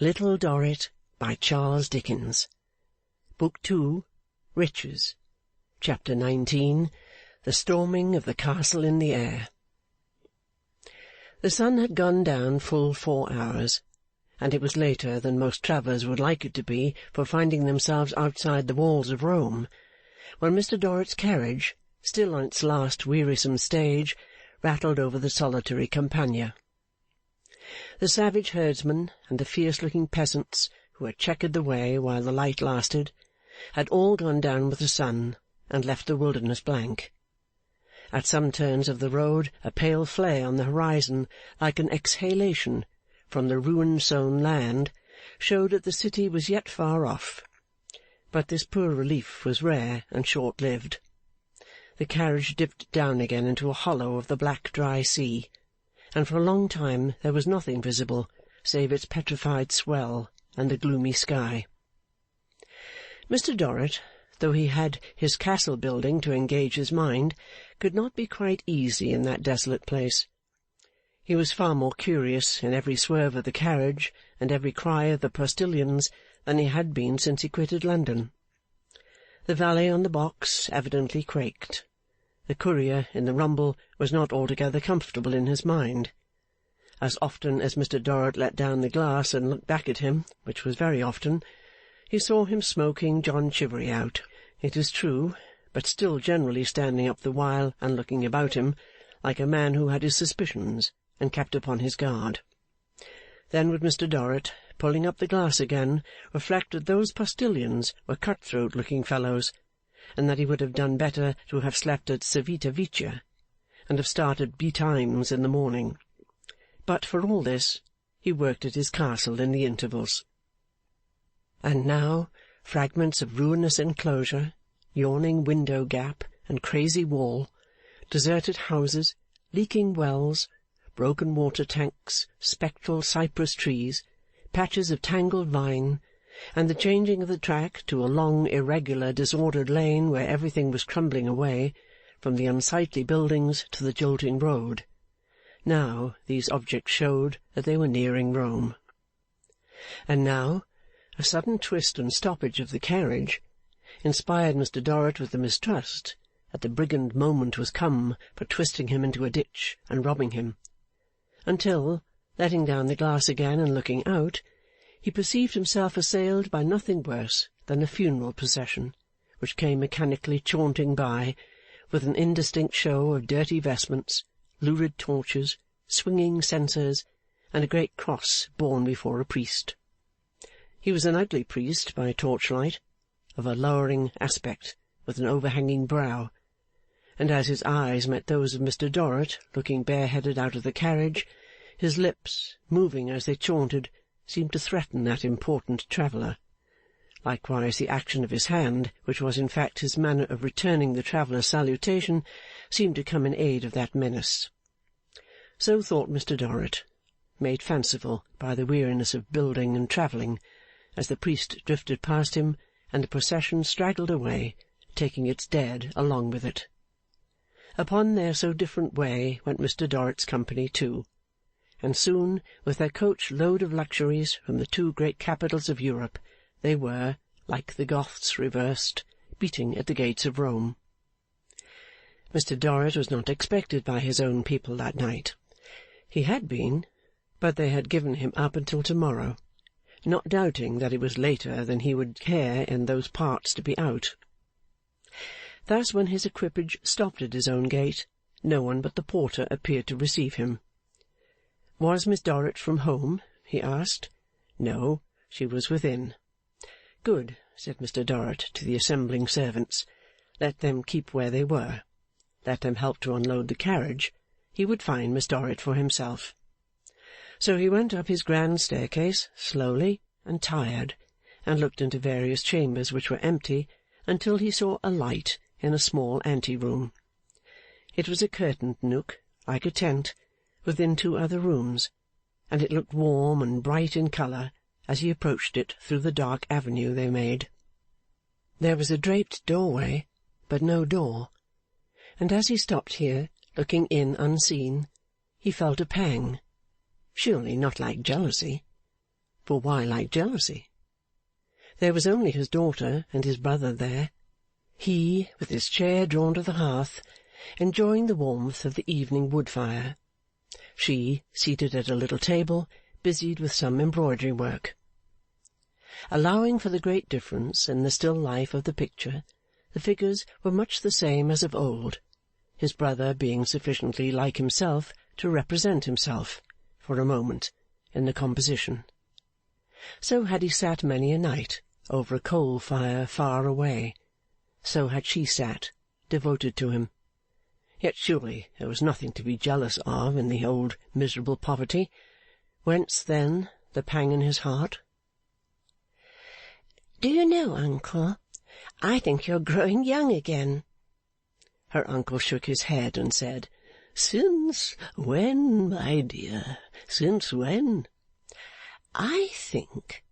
Little Dorrit by Charles Dickens. Book 2, Riches. Chapter 19. The Storming of the Castle in the Air. The sun had gone down full 4 hours, and it was later than most travellers would like it to be for finding themselves outside the walls of Rome, when Mr. Dorrit's carriage, still on its last wearisome stage, rattled over the solitary Campagna. The savage herdsmen and the fierce-looking peasants who had checkered the way while the light lasted had all gone down with the sun and left the wilderness blank. At some turns of the road a pale flare on the horizon, like an exhalation from the ruin-sown land, showed that the city was yet far off. But this poor relief was rare and short-lived. The carriage dipped down again into a hollow of the black dry sea, and for a long time there was nothing visible save its petrified swell and the gloomy sky. Mr. Dorrit, though he had his castle-building to engage his mind, could not be quite easy in that desolate place. He was far more curious in every swerve of the carriage and every cry of the postillions than he had been since he quitted London. The valet on the box evidently quaked. The courier in the rumble was not altogether comfortable in his mind. As often as Mr. Dorrit let down the glass and looked back at him, which was very often, he saw him smoking John Chivery out, it is true, but still generally standing up the while and looking about him, like a man who had his suspicions and kept upon his guard. Then would Mr. Dorrit, pulling up the glass again, reflect that those postillions were cut-throat-looking fellows, and that he would have done better to have slept at Civita Vecchia, and have started betimes in the morning. But for all this, he worked at his castle in the intervals. And now fragments of ruinous enclosure, yawning window-gap and crazy wall, deserted houses, leaking wells, broken water-tanks, spectral cypress trees, patches of tangled vine, and the changing of the track to a long, irregular, disordered lane where everything was crumbling away, from the unsightly buildings to the jolting road. Now these objects showed that they were nearing Rome. And now a sudden twist and stoppage of the carriage inspired Mr. Dorrit with the mistrust that the brigand moment was come for twisting him into a ditch and robbing him, until, letting down the glass again and looking out, he perceived himself assailed by nothing worse than a funeral procession, which came mechanically chaunting by, with an indistinct show of dirty vestments, lurid torches, swinging censers, and a great cross borne before a priest. He was an ugly priest by torchlight, of a lowering aspect, with an overhanging brow, and as his eyes met those of Mr. Dorrit looking bareheaded out of the carriage, his lips, moving as they chaunted, seemed to threaten that important traveller. Likewise the action of his hand, which was in fact his manner of returning the traveller's salutation, seemed to come in aid of that menace. So thought Mr. Dorrit, made fanciful by the weariness of building and travelling, as the priest drifted past him and the procession straggled away, taking its dead along with it. Upon their so different way went Mr. Dorrit's company too, and soon, with their coach load of luxuries from the two great capitals of Europe, they were, like the Goths reversed, beating at the gates of Rome. Mr. Dorrit was not expected by his own people that night. He had been, but they had given him up until to-morrow, not doubting that it was later than he would care in those parts to be out. Thus, when his equipage stopped at his own gate, no one but the porter appeared to receive him. Was Miss Dorrit from home? He asked. No, she was within. Good, said Mr. Dorrit to the assembling servants. Let them keep where they were. Let them help to unload the carriage. He would find Miss Dorrit for himself. So he went up his grand staircase, slowly and tired, and looked into various chambers which were empty, until he saw a light in a small ante-room. It was a curtained nook, like a tent, within 2 other rooms, and it looked warm and bright in colour as he approached it through the dark avenue they made. There was a draped doorway, but no door, and as he stopped here, looking in unseen, he felt a pang, surely not like jealousy, for why like jealousy? There was only his daughter and his brother there, he with his chair drawn to the hearth, enjoying the warmth of the evening wood fire, she seated at a little table, busied with some embroidery work. Allowing for the great difference in the still life of the picture, the figures were much the same as of old, his brother being sufficiently like himself to represent himself, for a moment, in the composition. So had he sat many a night, over a coal fire far away. So had she sat, devoted to him. Yet surely there was nothing to be jealous of in the old miserable poverty. Whence, then, the pang in his heart? Do you know, uncle, I think you're growing young again. Her uncle shook his head and said, Since when, my dear, since when? I think,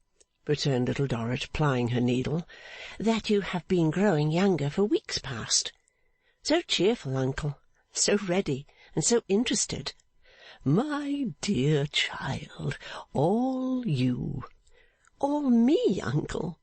returned Little Dorrit, plying her needle, that you have been growing younger for weeks past. So cheerful, uncle, so ready, and so interested. My dear child, all you. All me, uncle.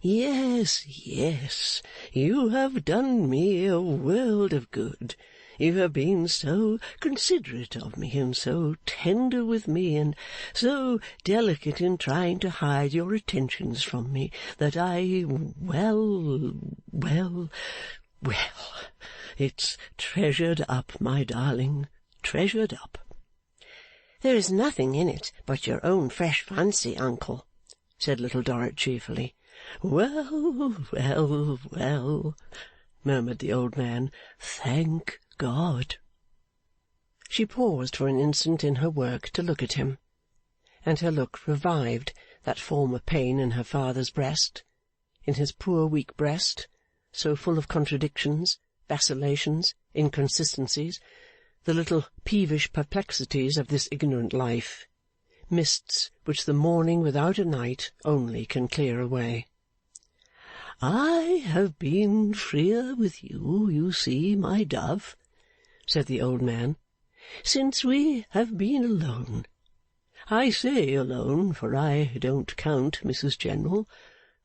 Yes, yes, you have done me a world of good. You have been so considerate of me, and so tender with me, and so delicate in trying to hide your attentions from me, that well, it's treasured up, my darling, treasured up. There is nothing in it but your own fresh fancy, uncle, said Little Dorrit cheerfully. Well, murmured the old man, thank God. She paused for an instant in her work to look at him, and her look revived that former pain in her father's breast, in his poor weak breast, so full of contradictions, vacillations, inconsistencies, the little peevish perplexities of this ignorant life, mists which the morning without a night only can clear away. I have been freer with you, you see, my dove, said the old man, since we have been alone. I say alone, for I don't count Mrs. General.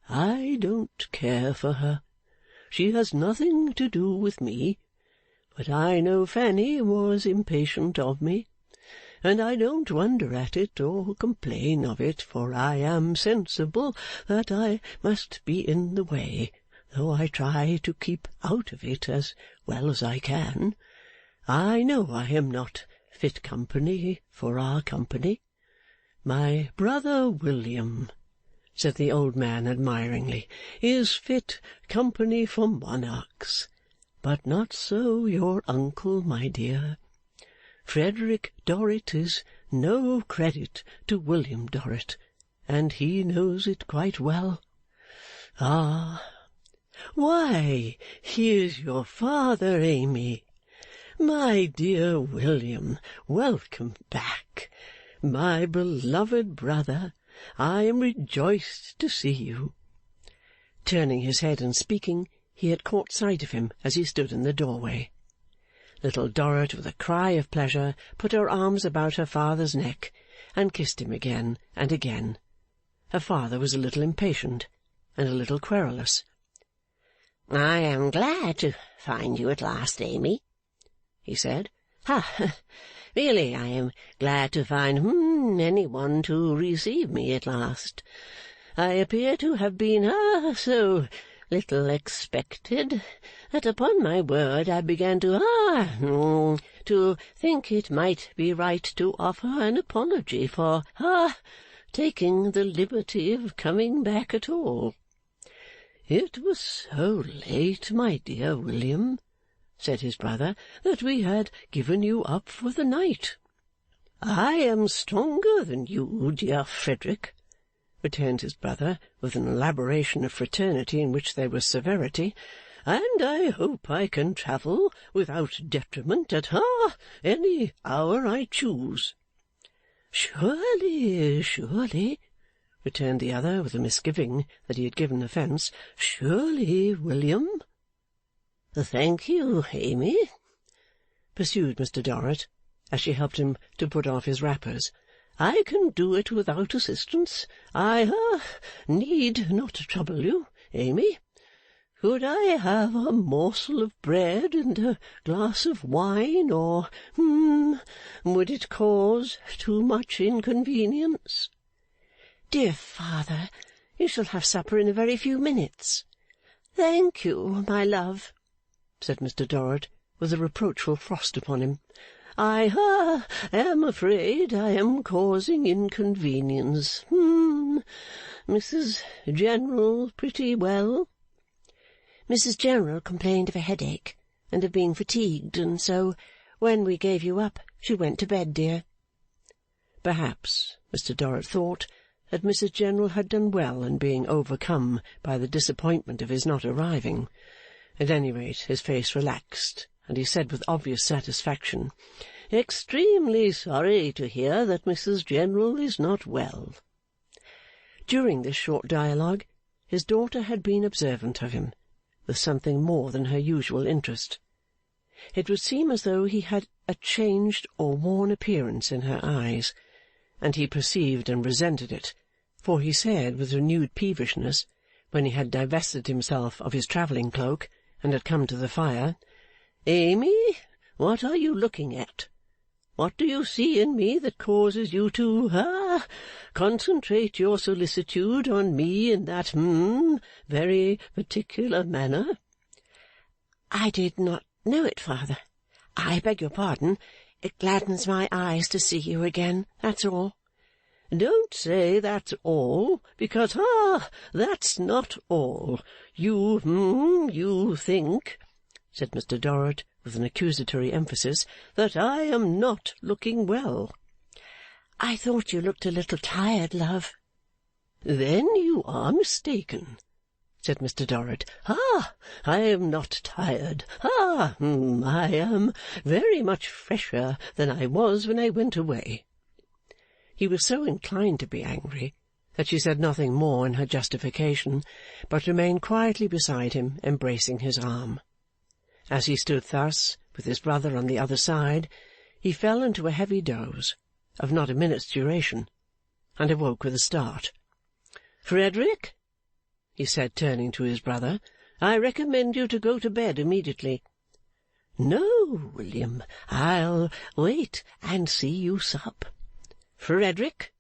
I don't care for her. She has nothing to do with me. But I know Fanny was impatient of me, and I don't wonder at it or complain of it, for I am sensible that I must be in the way, though I try to keep out of it as well as I can. I know I am not fit company for our company. My brother William, said the old man admiringly, is fit company for monarchs, but not so your uncle, my dear. Frederick Dorrit is no credit to William Dorrit, and he knows it quite well. Ah! Why, here's your father, Amy. My dear William, welcome back. My beloved brother, I am rejoiced to see you. Turning his head and speaking, he had caught sight of him as he stood in the doorway. Little Dorrit, with a cry of pleasure, put her arms about her father's neck, and kissed him again and again. Her father was a little impatient, and a little querulous. I am glad to find you at last, Amy, he said. Really, I am glad to find any one to receive me at last. I appear to have been so little expected, that upon my word I began to think it might be right to offer an apology for taking the liberty of coming back at all. It was so late, my dear William, said his brother, that we had given you up for the night. I am stronger than you, dear Frederick, returned his brother, with an elaboration of fraternity in which there was severity, and I hope I can travel without detriment at any hour I choose. Surely, returned the other, with a misgiving that he had given offence. Surely, William. Thank you, Amy, pursued Mr. Dorrit, as she helped him to put off his wrappers. I can do it without assistance. I need not trouble you, Amy. Could I have a morsel of bread and a glass of wine, or, would it cause too much inconvenience?' 'Dear father, you shall have supper in a very few minutes.' 'Thank you, my love,' said Mr Dorrit, with a reproachful frost upon him. 'I am afraid I am causing inconvenience. Mrs General pretty well?' 'Mrs General complained of a headache, and of being fatigued, and so, when we gave you up, she went to bed, dear.' Perhaps Mr Dorrit thought that Mrs General had done well in being overcome by the disappointment of his not arriving. At any rate, his face relaxed, and he said with obvious satisfaction, 'Extremely sorry to hear that Mrs General is not well.' During this short dialogue, his daughter had been observant of him, with something more than her usual interest. It would seem as though he had a changed or worn appearance in her eyes, and he perceived and resented it, for he said with renewed peevishness, when he had divested himself of his travelling cloak and had come to the fire, 'Amy, what are you looking at? What do you see in me that causes you to concentrate your solicitude on me in that very particular manner?' 'I did not know it, father. I beg your pardon. It gladdens my eyes to see you again, that's all.' 'Don't say that's all, because that's not all. You think,' said Mr Dorrit, with an accusatory emphasis, 'that I am not looking well.' 'I thought you looked a little tired, love.' 'Then you are mistaken,' said Mr Dorrit. 'I am not tired. I am very much fresher than I was when I went away.' He was so inclined to be angry that she said nothing more in her justification, but remained quietly beside him, embracing his arm. As he stood thus, with his brother on the other side, he fell into a heavy doze, of not a minute's duration, and awoke with a start. 'Frederick,' he said, turning to his brother, 'I recommend you to go to bed immediately.' 'No, William, I'll wait and see you sup.' 'Frederick,'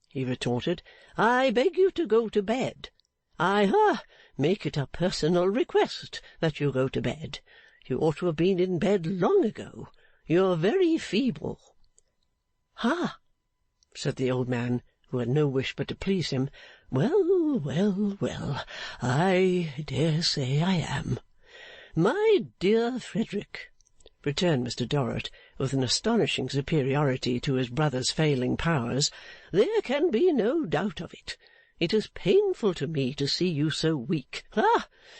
he retorted, 'I beg you to go to bed. I make it a personal request that you go to bed. You ought to have been in bed long ago. You're very feeble.' 'Said the old man, who had no wish but to please him. 'Well, I dare say I am.' 'My dear Frederick,' returned Mr Dorrit, with an astonishing superiority to his brother's failing powers, 'there can be no doubt of it. It is painful to me to see you so weak.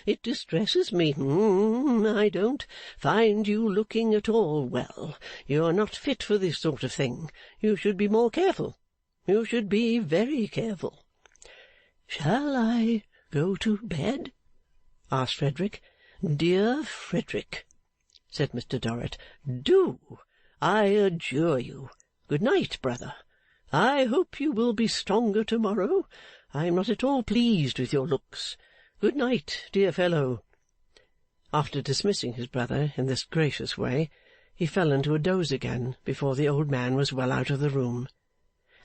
It distresses me. I don't find you looking at all well. You are not fit for this sort of thing. You should be more careful. You should be very careful.' 'Shall I go to bed?' asked Frederick. 'Dear Frederick,' said Mr Dorrit, 'do, I adjure you. Good night, brother. I hope you will be stronger to morrow. I am not at all pleased with your looks. Good night, dear fellow.' After dismissing his brother in this gracious way, he fell into a doze again before the old man was well out of the room,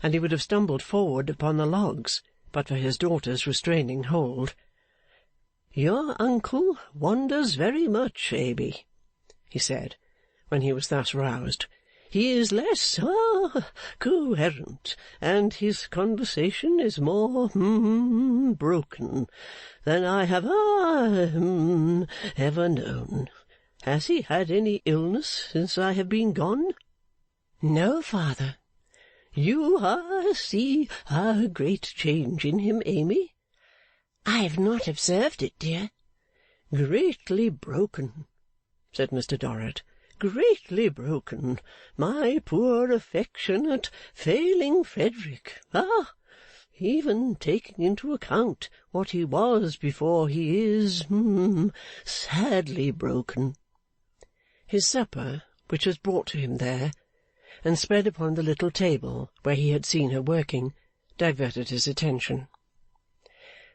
and he would have stumbled forward upon the logs but for his daughter's restraining hold. 'Your uncle wanders very much, Amy,' he said, when he was thus roused. 'He is less coherent, and his conversation is more broken than I have ever known. Has he had any illness since I have been gone?' 'No, father.' 'You see a great change in him, Amy?' 'I have not observed it, dear.' 'Greatly broken,' said Mr Dorrit. 'Greatly broken, my poor affectionate failing Frederick. Even taking into account what he was before, he is sadly broken.' His supper, which was brought to him there, and spread upon the little table where he had seen her working, diverted his attention.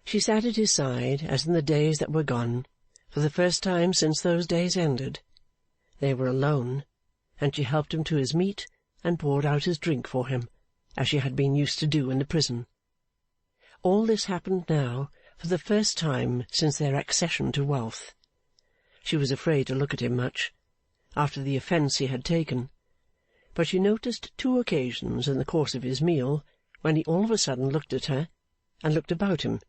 She sat at his side as in the days that were gone, for the first time since those days ended. They were alone, and she helped him to his meat and poured out his drink for him, as she had been used to do in the prison. All this happened now for the first time since their accession to wealth. She was afraid to look at him much, after the offence he had taken, but she noticed 2 occasions in the course of his meal when he all of a sudden looked at her, and looked about him,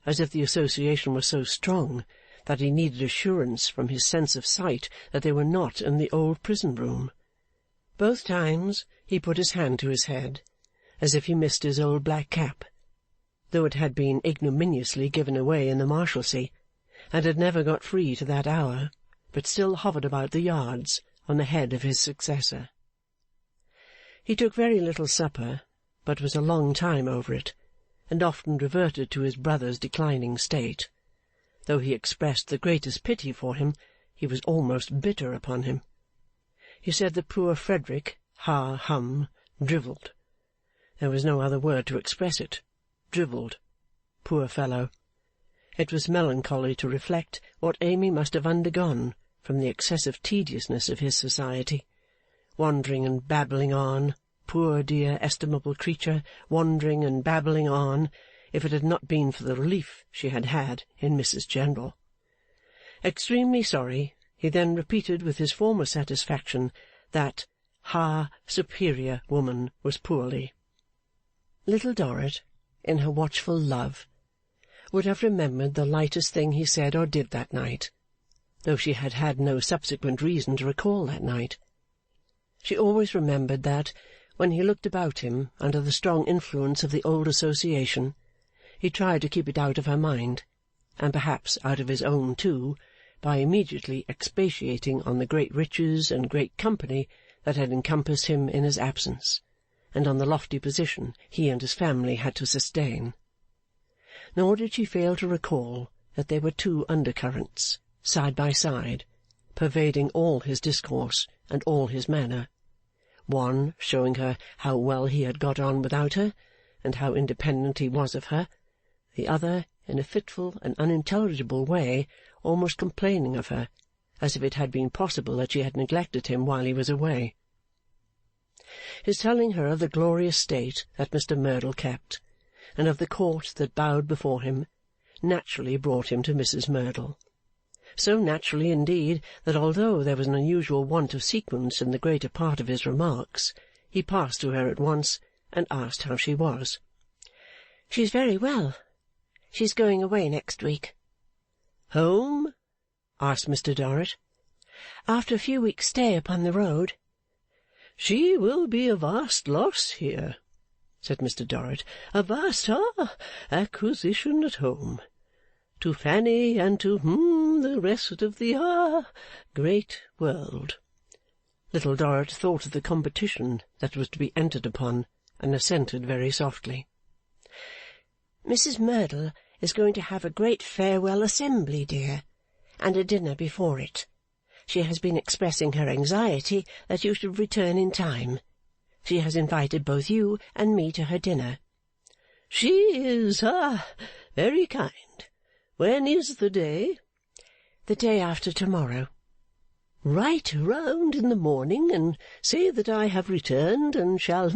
as if the association was so strong that he needed assurance from his sense of sight that they were not in the old prison-room. Both times he put his hand to his head, as if he missed his old black cap, though it had been ignominiously given away in the Marshalsea, and had never got free to that hour, but still hovered about the yards on the head of his successor. He took very little supper, but was a long time over it, and often reverted to his brother's declining state. Though he expressed the greatest pity for him, he was almost bitter upon him. He said that poor Frederick, drivelled. There was no other word to express it. Drivelled. Poor fellow! It was melancholy to reflect what Amy must have undergone from the excessive tediousness of his society, wandering and babbling on, poor dear estimable creature, wandering and babbling on, if it had not been for the relief she had had in Mrs. General. Extremely sorry, he then repeated with his former satisfaction that superior woman was poorly. Little Dorrit, in her watchful love, would have remembered the lightest thing he said or did that night, though she had had no subsequent reason to recall that night. She always remembered that, when he looked about him under the strong influence of the old association, he tried to keep it out of her mind, and perhaps out of his own too, by immediately expatiating on the great riches and great company that had encompassed him in his absence, and on the lofty position he and his family had to sustain. Nor did she fail to recall that there were 2 undercurrents, side by side, pervading all his discourse and all his manner, one showing her how well he had got on without her, and how independent he was of her, the other, in a fitful and unintelligible way, almost complaining of her, as if it had been possible that she had neglected him while he was away. His telling her of the glorious state that Mr. Merdle kept, and of the court that bowed before him, naturally brought him to Mrs. Merdle. So naturally, indeed, that although there was an unusual want of sequence in the greater part of his remarks, he passed to her at once, and asked how she was. "She's very well. She's going away next week." "Home?" asked Mr. Dorrit. "After a few weeks' stay upon the road." "She will be a vast loss here," said Mr. Dorrit, "a vast acquisition at home. To Fanny and to the rest of the great world." Little Dorrit thought of the competition that was to be entered upon, and assented very softly. "Mrs. Merdle is going to have a great farewell assembly, dear, and a dinner before it. She has been expressing her anxiety that you should return in time. She has invited both you and me to her dinner." "She is very kind. When is the day?" "The day after to-morrow." "Write round in the morning, and say that I have returned, and shall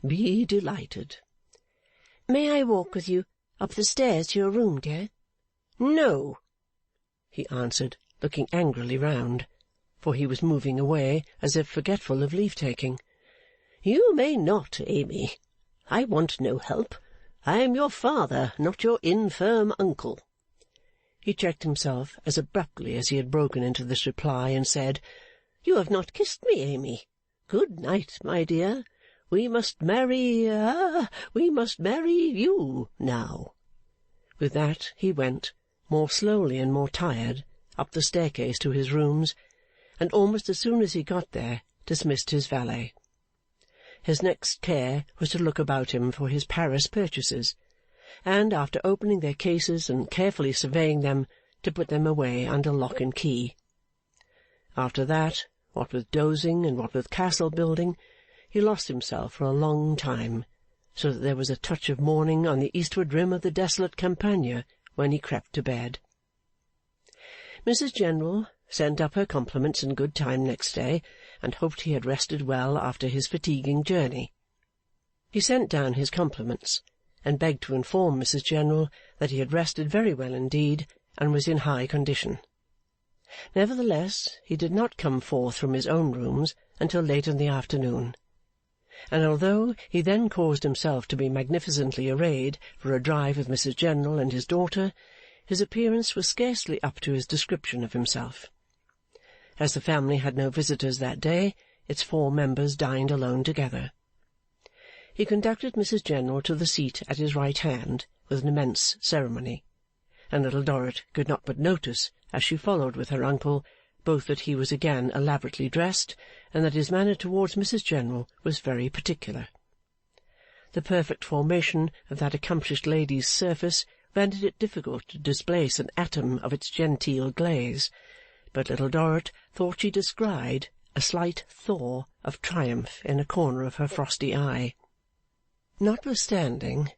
be delighted." "May I walk with you up the stairs to your room, dear?" "No," he answered, looking angrily round, for he was moving away as if forgetful of leave-taking. "You may not, Amy. I want no help. I am your father, not your infirm uncle." He checked himself as abruptly as he had broken into this reply, and said, "You have not kissed me, Amy. Good night, my dear. We must marry you now." With that he went, more slowly and more tired, up the staircase to his rooms, and almost as soon as he got there, dismissed his valet. His next care was to look about him for his Paris purchases, and, after opening their cases and carefully surveying them, to put them away under lock and key. After that, what with dozing and what with castle building, he lost himself for a long time, so that there was a touch of morning on the eastward rim of the desolate Campagna when he crept to bed. Mrs. General sent up her compliments in good time next day, and hoped he had rested well after his fatiguing journey. He sent down his compliments, and begged to inform Mrs. General that he had rested very well indeed, and was in high condition. Nevertheless, he did not come forth from his own rooms until late in the afternoon, and although he then caused himself to be magnificently arrayed for a drive with Mrs. General and his daughter, his appearance was scarcely up to his description of himself. As the family had no visitors that day, its 4 members dined alone together. He conducted Mrs. General to the seat at his right hand with an immense ceremony, and Little Dorrit could not but notice, as she followed with her uncle, both that he was again elaborately dressed, and that his manner towards Mrs. General was very particular. The perfect formation of that accomplished lady's surface rendered it difficult to displace an atom of its genteel glaze, but Little Dorrit thought she descried a slight thaw of triumph in a corner of her frosty eye. Notwithstanding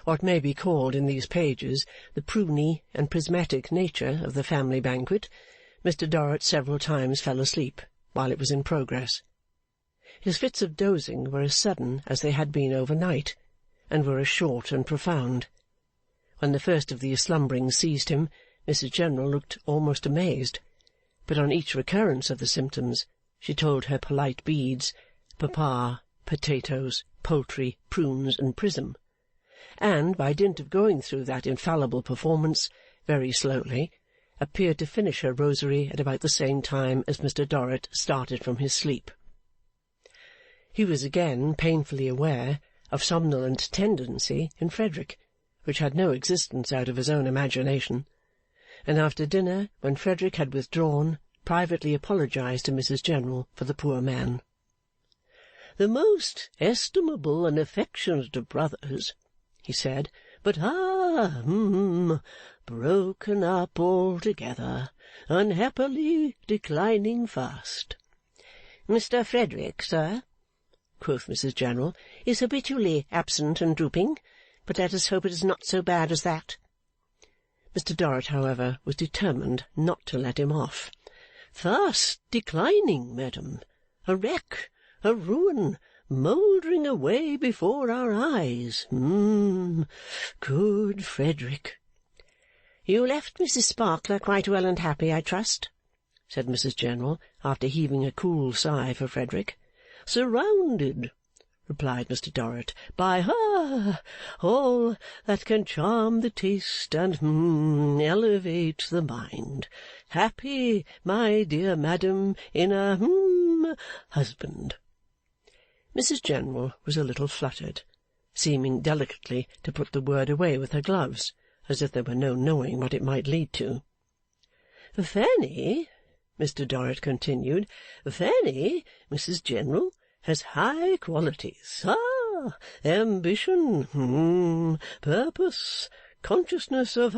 what may be called in these pages the pruny and prismatic nature of the family banquet, Mr. Dorrit several times fell asleep while it was in progress. His fits of dozing were as sudden as they had been overnight, and were as short and profound. When the first of these slumberings seized him, Mrs. General looked almost amazed, but on each recurrence of the symptoms she told her polite beads, papa, potatoes, poultry, prunes, and prism, and, by dint of going through that infallible performance very slowly, appeared to finish her rosary at about the same time as Mr. Dorrit started from his sleep. He was again painfully aware of somnolent tendency in Frederick, which had no existence out of his own imagination, and after dinner, when Frederick had withdrawn, privately apologized to Mrs. General for the poor man. "The most estimable and affectionate of brothers," he said, "but broken up altogether, unhappily declining fast." "Mr. Frederick, sir," quoth Mrs. General, "is habitually absent and drooping, but let us hope it is not so bad as that." Mr. Dorrit, however, was determined not to let him off. "Fast declining, madam, a wreck, a ruin, mouldering away before our eyes. Good Frederick!" "You left Mrs. Sparkler quite well and happy, I trust?" said Mrs. General, after heaving a cool sigh for Frederick. "Surrounded," replied Mr. Dorrit, "by all that can charm the taste and elevate the mind. Happy, my dear madam, in a husband." Mrs. General was a little fluttered, seeming delicately to put the word away with her gloves, as if there were no knowing what it might lead to. "Fanny," Mr. Dorrit continued, "Fanny, Mrs. General, has high qualities. Ambition, purpose, consciousness of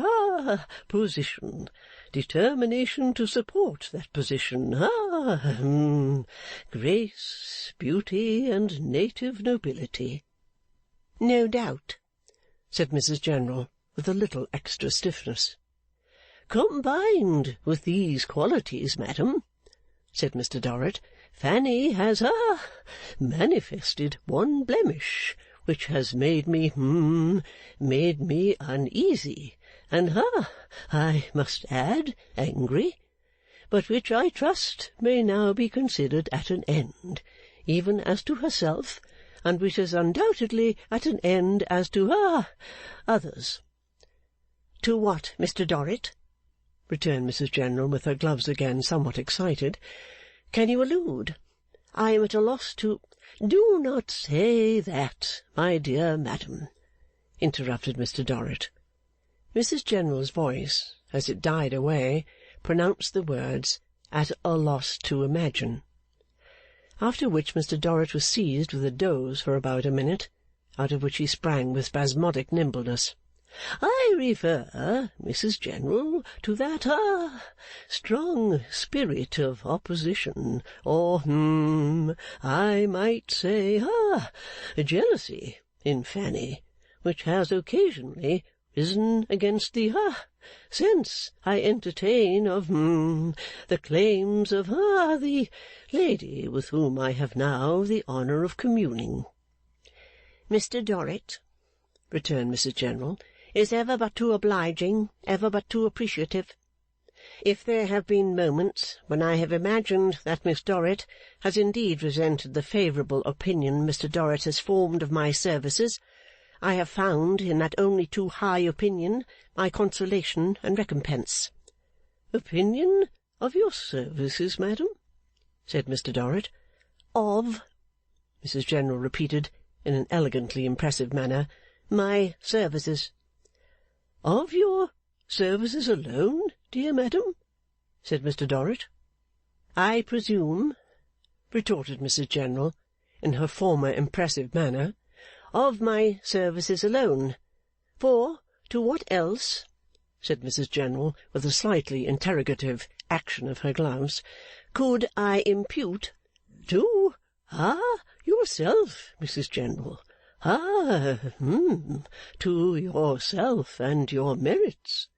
position, determination to support that position, grace, beauty, and native nobility." "No doubt," said Mrs. General, with a little extra stiffness. "Combined with these qualities, madam," said Mr. Dorrit, "Fanny has manifested one blemish which has made me uneasy, and I must add, angry, but which I trust may now be considered at an end, even as to herself, and which is undoubtedly at an end as to others." "To what, Mr. Dorrit?" returned Mrs. General, with her gloves again somewhat excited. "Can you allude? I am at a loss to—" "Do not say that, my dear madam," interrupted Mr. Dorrit. Mrs. General's voice, as it died away, pronounced the words, "at a loss to imagine." After which Mr. Dorrit was seized with a doze for about a minute, out of which he sprang with spasmodic nimbleness. I refer, Mrs. General, to that strong spirit of opposition, or I might say jealousy in Fanny, which has occasionally risen against the sense I entertain of the claims of the lady with whom I have now the honour of communing.' 'Mr. Dorrit,' returned Mrs. General, 'is ever but too obliging, ever but too appreciative. If there have been moments when I have imagined that Miss Dorrit has indeed resented the favourable opinion Mr. Dorrit has formed of my services, I have found in that only too high opinion my consolation and recompense.' 'Opinion of your services, madam?' said Mr. Dorrit. 'Of,' Mrs. General repeated in an elegantly impressive manner, 'my services.' 'Of your services alone, dear madam?' said Mr. Dorrit. 'I presume,' retorted Mrs. General, in her former impressive manner, 'of my services alone. For to what else,' said Mrs. General, with a slightly interrogative action of her gloves, 'could I impute—' 'To yourself, Mrs. General. To yourself and your merits,'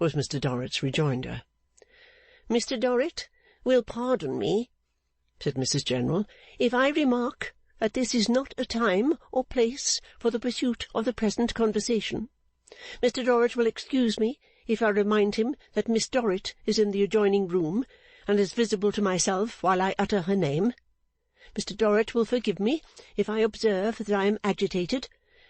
was Mr. Dorrit's rejoinder. 'Mr. Dorrit will pardon me,' said Mrs. General, 'if I remark that this is not a time or place for the pursuit of the present conversation. Mr. Dorrit will excuse me if I remind him that Miss Dorrit is in the adjoining room, and is visible to myself while I utter her name. Mr. Dorrit will forgive me if I observe that I am agitated,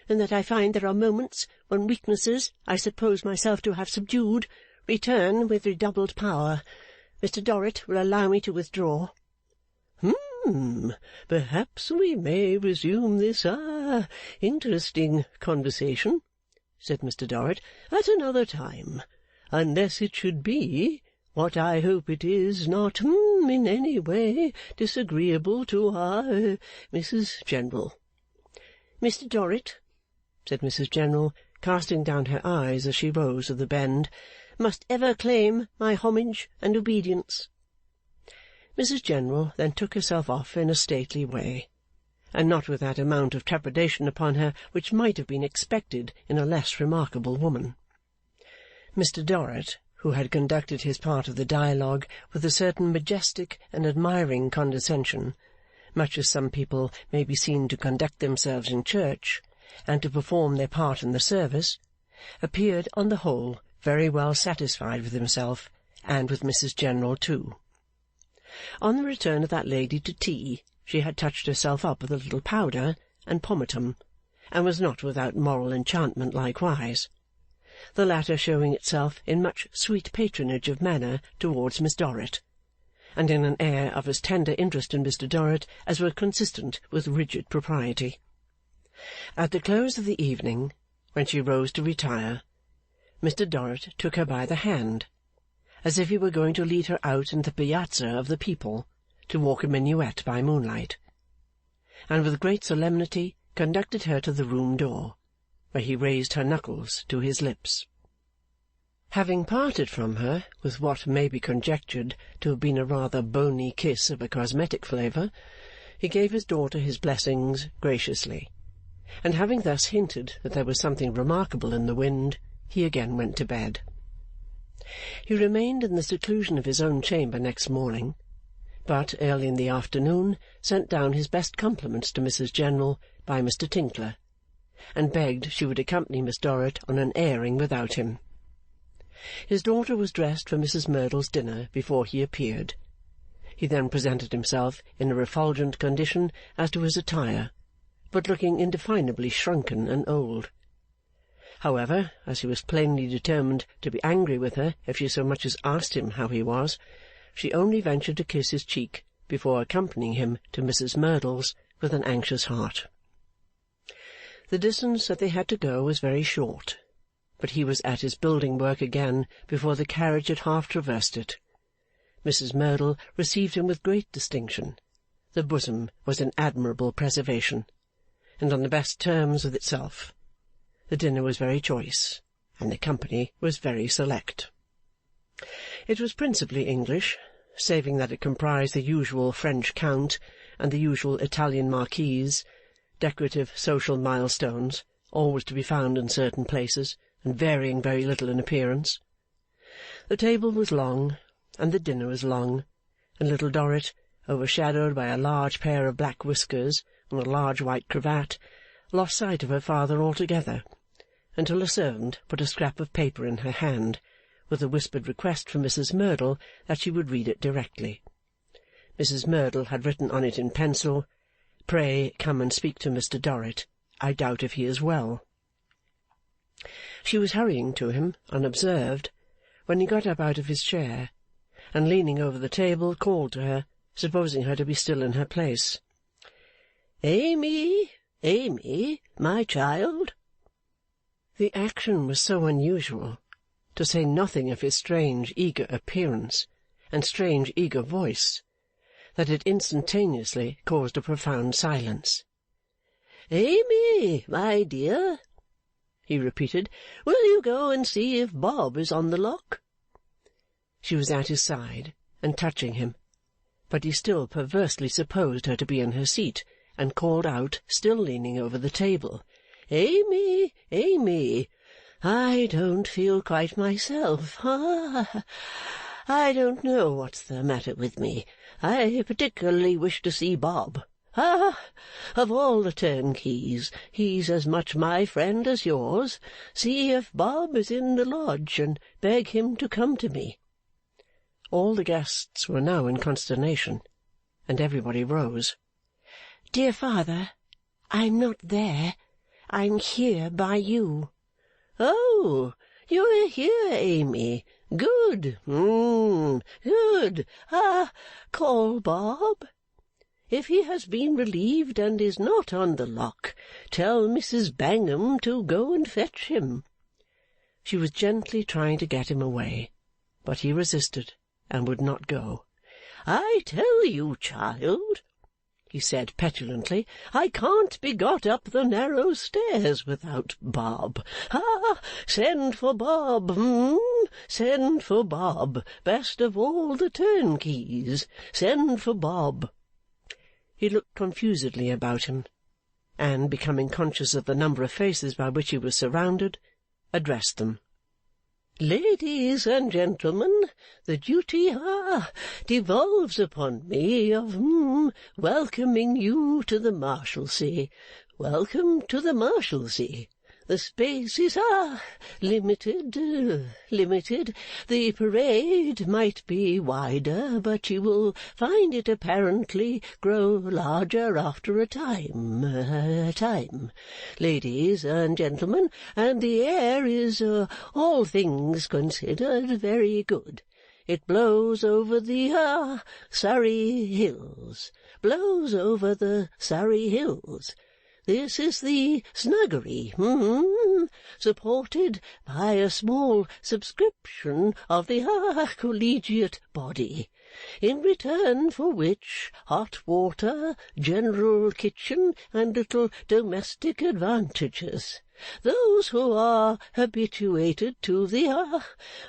and that I find there are moments when weaknesses I suppose myself to have subdued return with redoubled power. Mr. Dorrit will allow me to withdraw.' 'Perhaps we may resume this interesting conversation,' said Mr. Dorrit, 'at another time, unless it should be, what I hope it is, not in any way disagreeable to Mrs. General.' 'Mr. Dorrit,' said Mrs. General, casting down her eyes as she rose with the bend, 'must ever claim my homage and obedience.' Mrs. General then took herself off in a stately way, and not with that amount of trepidation upon her which might have been expected in a less remarkable woman. Mr. Dorrit, who had conducted his part of the dialogue with a certain majestic and admiring condescension, much as some people may be seen to conduct themselves in church, and to perform their part in the service, appeared on the whole very well satisfied with himself, and with Mrs. General too. On the return of that lady to tea, she had touched herself up with a little powder and pomatum, and was not without moral enchantment likewise, the latter showing itself in much sweet patronage of manner towards Miss Dorrit, and in an air of as tender interest in Mr. Dorrit as was consistent with rigid propriety. At the close of the evening, when she rose to retire, Mr. Dorrit took her by the hand, as if he were going to lead her out into the piazza of the people, to walk a minuet by moonlight, and with great solemnity conducted her to the room door, where he raised her knuckles to his lips. Having parted from her with what may be conjectured to have been a rather bony kiss of a cosmetic flavour, he gave his daughter his blessings graciously, and having thus hinted that there was something remarkable in the wind, he again went to bed. He remained in the seclusion of his own chamber next morning, but early in the afternoon sent down his best compliments to Mrs. General by Mr. Tinkler, and begged she would accompany Miss Dorrit on an airing without him. His daughter was dressed for Mrs. Merdle's dinner before he appeared. He then presented himself in a refulgent condition as to his attire, but looking indefinably shrunken and old. However, as he was plainly determined to be angry with her if she so much as asked him how he was, she only ventured to kiss his cheek before accompanying him to Mrs. Merdle's with an anxious heart. The distance that they had to go was very short, but he was at his building work again before the carriage had half traversed it. Mrs. Merdle received him with great distinction. The bosom was in admirable preservation, and on the best terms with itself. The dinner was very choice, and the company was very select. It was principally English, saving that it comprised the usual French count and the usual Italian marquise, decorative social milestones, always to be found in certain places, and varying very little in appearance. The table was long, and the dinner was long, and Little Dorrit, overshadowed by a large pair of black whiskers and a large white cravat, lost sight of her father altogether, until a servant put a scrap of paper in her hand, with a whispered request from Mrs Merdle that she would read it directly. Mrs Merdle had written on it in pencil, "Pray come and speak to Mr Dorrit. I doubt if he is well." She was hurrying to him, unobserved, when he got up out of his chair, and leaning over the table, called to her, supposing her to be still in her place. "Amy, Amy, my child!" The action was so unusual, to say nothing of his strange eager appearance and strange eager voice, that it instantaneously caused a profound silence. "Amy, my dear," he repeated, "will you go and see if Bob is on the lock?" She was at his side, and touching him, but he still perversely supposed her to be in her seat, and called out, still leaning over the table, "Amy, Amy, I don't feel quite myself. I don't know what's the matter with me. I particularly wish to see Bob. Of all the turnkeys, he's as much my friend as yours. See if Bob is in the lodge, and beg him to come to me." All the guests were now in consternation, and everybody rose. "Dear father, I'm not there. I'm here by you." "Oh, you are here, Amy. Good. Good. Call Bob. If he has been relieved and is not on the lock, tell Mrs Bangham to go and fetch him." She was gently trying to get him away, but he resisted and would not go. "I tell you, child," he said petulantly, "I can't be got up the narrow stairs without Bob. Send for Bob. Send for Bob. Best of all the turnkeys. Send for Bob." He looked confusedly about him, and, becoming conscious of the number of faces by which he was surrounded, addressed them. "Ladies and gentlemen, the duty devolves upon me of welcoming you to the Marshalsea. Welcome to the Marshalsea. The space is limited. The parade might be wider, but you will find it apparently grow larger after a time. Ladies and gentlemen, and the air is, all things considered, very good. It blows over the Surrey Hills. Blows over the Surrey Hills. This is the Snuggery, supported by a small subscription of the collegiate body, in return for which hot water, general kitchen, and little domestic advantages. Those who are habituated to the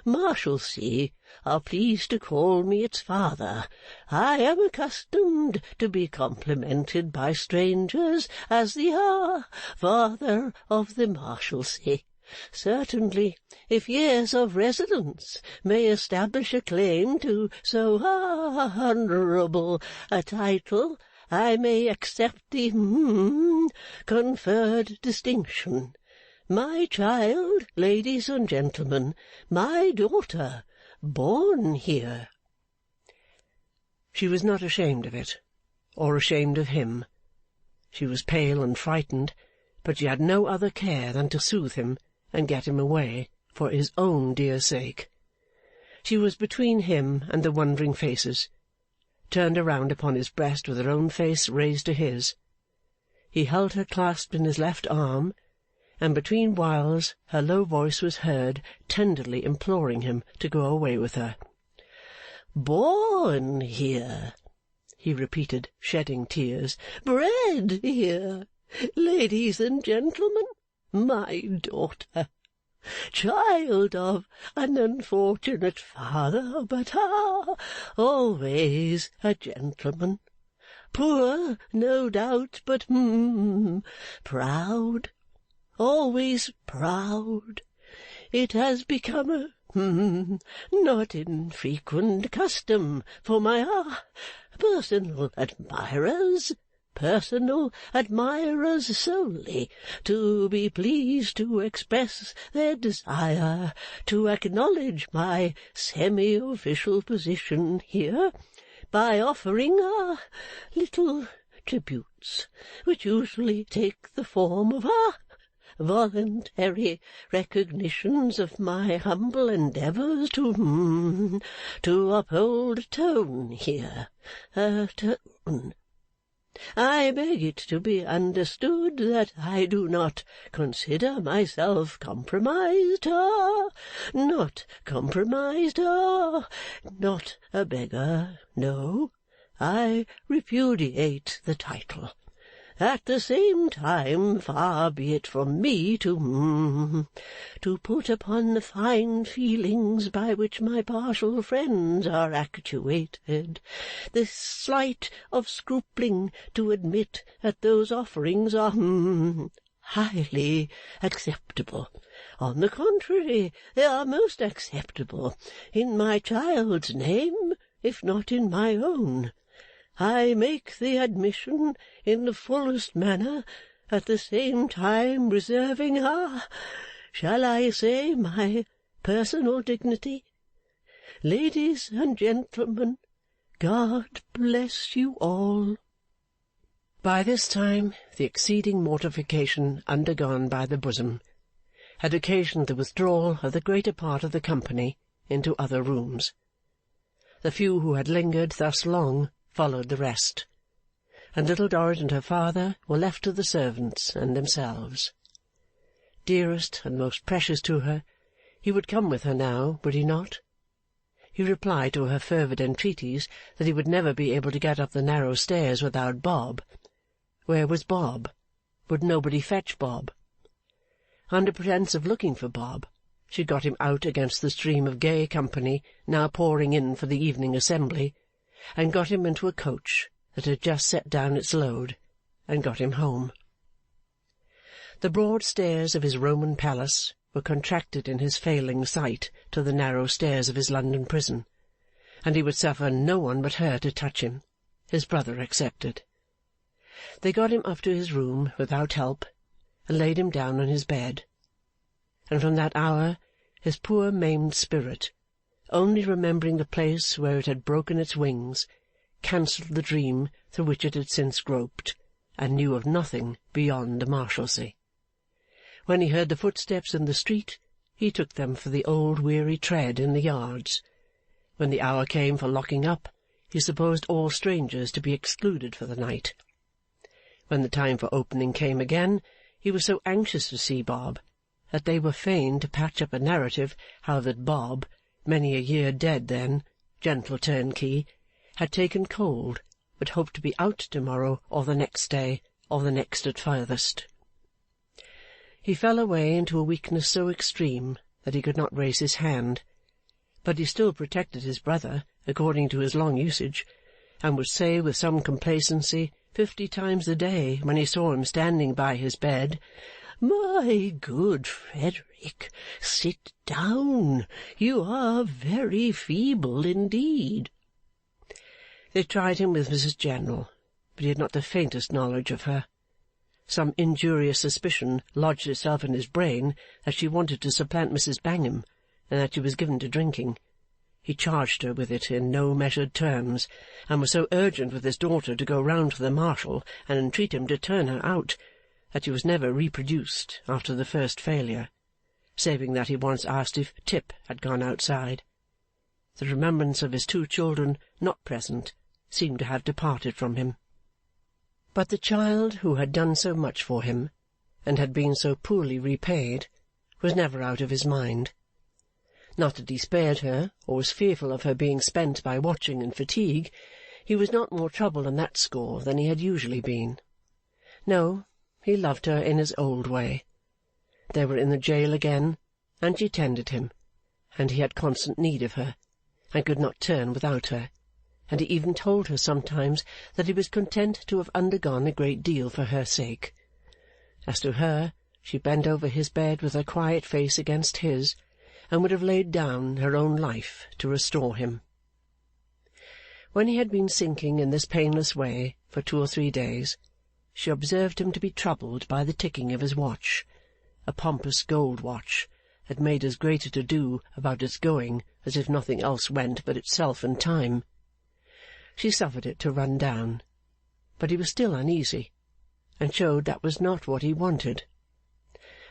Marshalsea are pleased to call me its father. I am accustomed to be complimented by strangers as the father of the Marshalsea. Certainly, if years of residence may establish a claim to so honourable a title, I may accept the conferred distinction. My child, ladies and gentlemen, my daughter, born here." She was not ashamed of it, or ashamed of him. She was pale and frightened, but she had no other care than to soothe him and get him away, for his own dear sake. She was between him and the wondering faces, turned around upon his breast with her own face raised to his. He held her clasped in his left arm, and between whiles her low voice was heard tenderly imploring him to go away with her. "Born here," he repeated, shedding tears. "Bred here. Ladies and gentlemen, my daughter, child of an unfortunate father, but always a gentleman. Poor, no doubt, but proud. Always proud. It has become a not infrequent custom for my personal admirers solely, to be pleased to express their desire to acknowledge my semi-official position here by offering little tributes, which usually take the form of voluntary recognitions of my humble endeavours to uphold tone here. Tone. I beg it to be understood that I do not consider myself compromised, not compromised, not a beggar, no. I repudiate the title. At the same time, far be it from me to put upon the fine feelings by which my partial friends are actuated this slight of scrupling to admit that those offerings are highly acceptable. On the contrary, they are most acceptable in my child's name, if not in my own. I make the admission in the fullest manner, at the same time reserving, shall I say, my personal dignity. Ladies and gentlemen, God bless you all. By this time the exceeding mortification undergone by the bosom had occasioned the withdrawal of the greater part of the company into other rooms. The few who had lingered thus long followed the rest, and Little Dorrit and her father were left to the servants and themselves. Dearest and most precious to her, he would come with her now, would he not? He replied to her fervid entreaties that he would never be able to get up the narrow stairs without Bob. Where was Bob? Would nobody fetch Bob? Under pretence of looking for Bob, she got him out against the stream of gay company now pouring in for the evening assembly, and got him into a coach that had just set down its load, and got him home. The broad stairs of his Roman palace were contracted in his failing sight to the narrow stairs of his London prison, and he would suffer no one but her to touch him, his brother excepted. They got him up to his room without help, and laid him down on his bed, and from that hour his poor maimed spirit, only remembering the place where it had broken its wings, cancelled the dream through which it had since groped, and knew of nothing beyond the Marshalsea. When he heard the footsteps in the street, he took them for the old weary tread in the yards. When the hour came for locking up, he supposed all strangers to be excluded for the night. When the time for opening came again, he was so anxious to see Bob that they were fain to patch up a narrative how that Bob, many a year dead then, gentle turnkey, had taken cold, but hoped to be out to-morrow or the next day, or the next at furthest. He fell away into a weakness so extreme that he could not raise his hand, but he still protected his brother according to his long usage, and would say with some complacency 50 times a day when he saw him standing by his bed, "My good Frederick, sit down. You are very feeble indeed." They tried him with Mrs. General, but he had not the faintest knowledge of her. Some injurious suspicion lodged itself in his brain that she wanted to supplant Mrs. Bangham, and that she was given to drinking. He charged her with it in no measured terms, and was so urgent with his daughter to go round for the Marshal and entreat him to turn her out, that she was never reproduced after the first failure, saving that he once asked if Tip had gone outside. The remembrance of his 2 children not present seemed to have departed from him. But the child who had done so much for him, and had been so poorly repaid, was never out of his mind. Not that he spared her, or was fearful of her being spent by watching and fatigue. He was not more troubled on that score than he had usually been. No, he loved her in his old way. They were in the jail again, and she tended him, and he had constant need of her, and could not turn without her, and he even told her sometimes that he was content to have undergone a great deal for her sake. As to her, she bent over his bed with her quiet face against his, and would have laid down her own life to restore him. When he had been sinking in this painless way for 2 or 3 days, she observed him to be troubled by the ticking of his watch, a pompous gold watch that made as great a to-do about its going as if nothing else went but itself and time. She suffered it to run down, but he was still uneasy, and showed that was not what he wanted.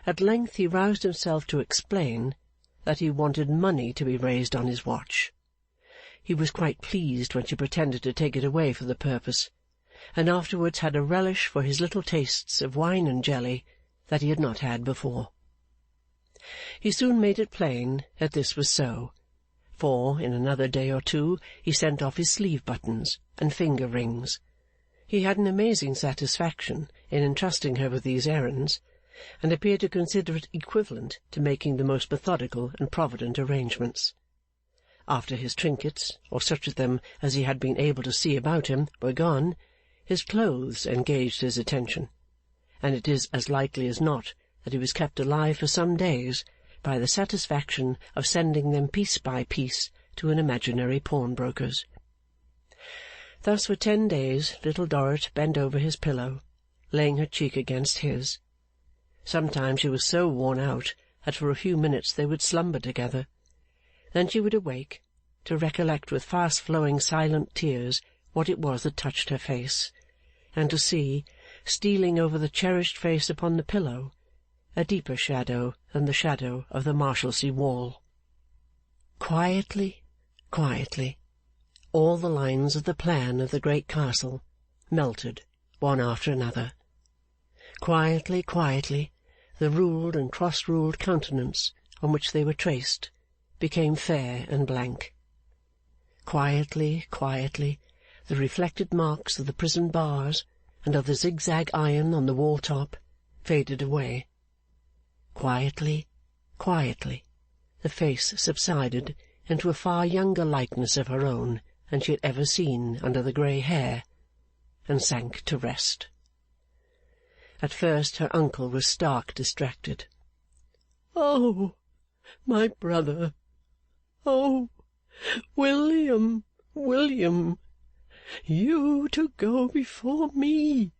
At length he roused himself to explain that he wanted money to be raised on his watch. He was quite pleased when she pretended to take it away for the purpose, and afterwards had a relish for his little tastes of wine and jelly that he had not had before. He soon made it plain that this was so, for in another day or 2 he sent off his sleeve-buttons and finger-rings. He had an amazing satisfaction in entrusting her with these errands, and appeared to consider it equivalent to making the most methodical and provident arrangements. After his trinkets, or such of them as he had been able to see about him, were gone, his clothes engaged his attention, and it is as likely as not that he was kept alive for some days by the satisfaction of sending them piece by piece to an imaginary pawnbroker's. Thus for 10 days Little Dorrit bent over his pillow, laying her cheek against his. Sometimes she was so worn out that for a few minutes they would slumber together. Then she would awake, to recollect with fast-flowing silent tears what it was that touched her face, and to see, stealing over the cherished face upon the pillow, a deeper shadow than the shadow of the Marshalsea wall. Quietly, quietly, all the lines of the plan of the great castle melted one after another. Quietly, quietly, the ruled and cross-ruled countenance on which they were traced became fair and blank. Quietly, quietly, the reflected marks of the prison bars and of the zigzag iron on the wall-top faded away. Quietly, quietly, the face subsided into a far younger likeness of her own than she had ever seen under the grey hair, and sank to rest. At first her uncle was stark distracted. "Oh, my brother! Oh, William, William! You to go before me!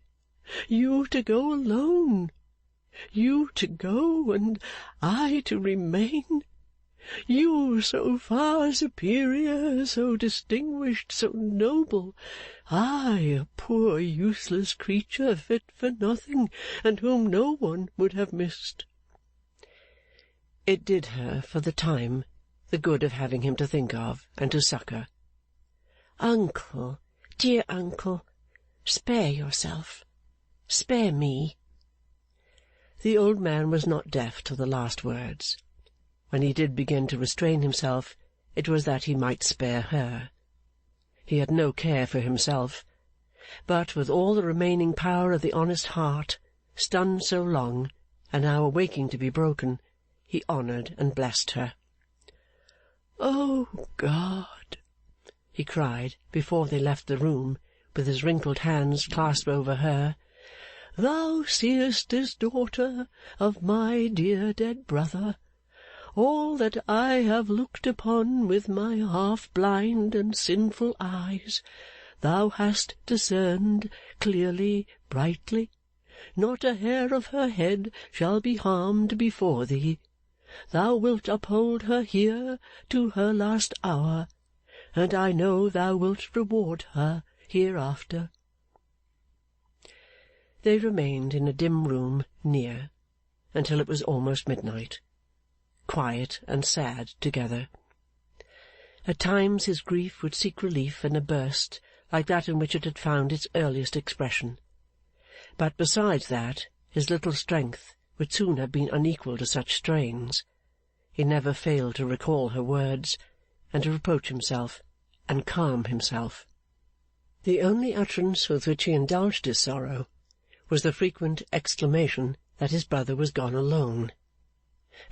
You to go alone! You to go, and I to remain! You so far superior, so distinguished, so noble! I, a poor useless creature, fit for nothing, and whom no one would have missed!" It did her, for the time, the good of having him to think of and to succour. "Uncle, dear uncle, spare yourself. Spare me." The old man was not deaf to the last words. When he did begin to restrain himself, it was that he might spare her. He had no care for himself, but, with all the remaining power of the honest heart, stunned so long, and now awaking to be broken, he honoured and blessed her. "O God!" he cried before they left the room, with his wrinkled hands clasped over her, "Thou seest this daughter of my dear dead brother. All that I have looked upon with my half-blind and sinful eyes, thou hast discerned clearly, brightly. Not a hair of her head shall be harmed before thee. Thou wilt uphold her here to her last hour, and I know thou wilt reward her hereafter." They remained in a dim room near, until it was almost midnight, quiet and sad together. At times his grief would seek relief in a burst like that in which it had found its earliest expression, but besides that his little strength would soon have been unequal to such strains. He never failed to recall her words, and to reproach himself, and calm himself. The only utterance with which he indulged his sorrow was the frequent exclamation that his brother was gone alone,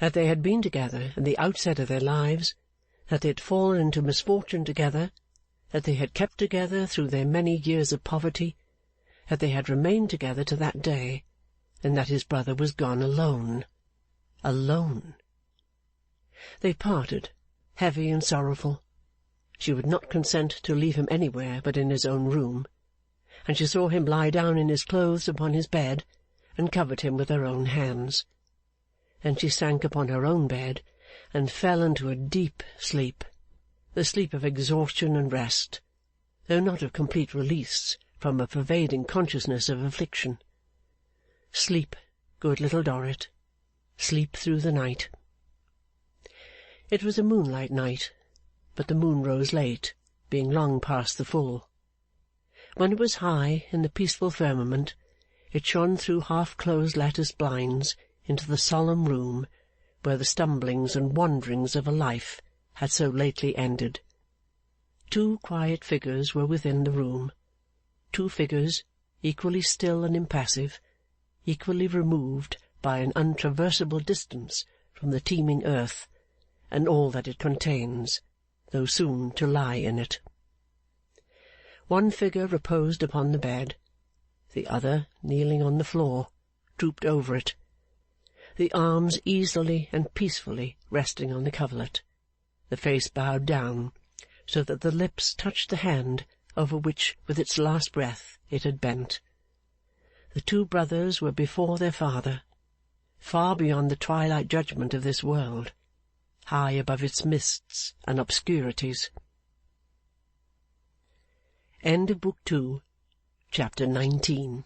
that they had been together in the outset of their lives, that they had fallen into misfortune together, that they had kept together through their many years of poverty, that they had remained together to that day, and that his brother was gone alone. Alone. They parted, heavy and sorrowful. She would not consent to leave him anywhere but in his own room, and she saw him lie down in his clothes upon his bed, and covered him with her own hands. Then she sank upon her own bed, and fell into a deep sleep, the sleep of exhaustion and rest, though not of complete release from a pervading consciousness of affliction. Sleep, good Little Dorrit, sleep through the night. It was a moonlight night, but the moon rose late, being long past the full. When it was high in the peaceful firmament, it shone through half-closed latticed blinds into the solemn room where the stumblings and wanderings of a life had so lately ended. 2 quiet figures were within the room, 2 figures equally still and impassive, equally removed by an untraversable distance from the teeming earth and all that it contains, though soon to lie in it. One figure reposed upon the bed, the other, kneeling on the floor, drooped over it, the arms easily and peacefully resting on the coverlet, the face bowed down, so that the lips touched the hand over which with its last breath it had bent. The 2 brothers were before their father, far beyond the twilight judgment of this world, high above its mists and obscurities. End of Book 2, Chapter 19.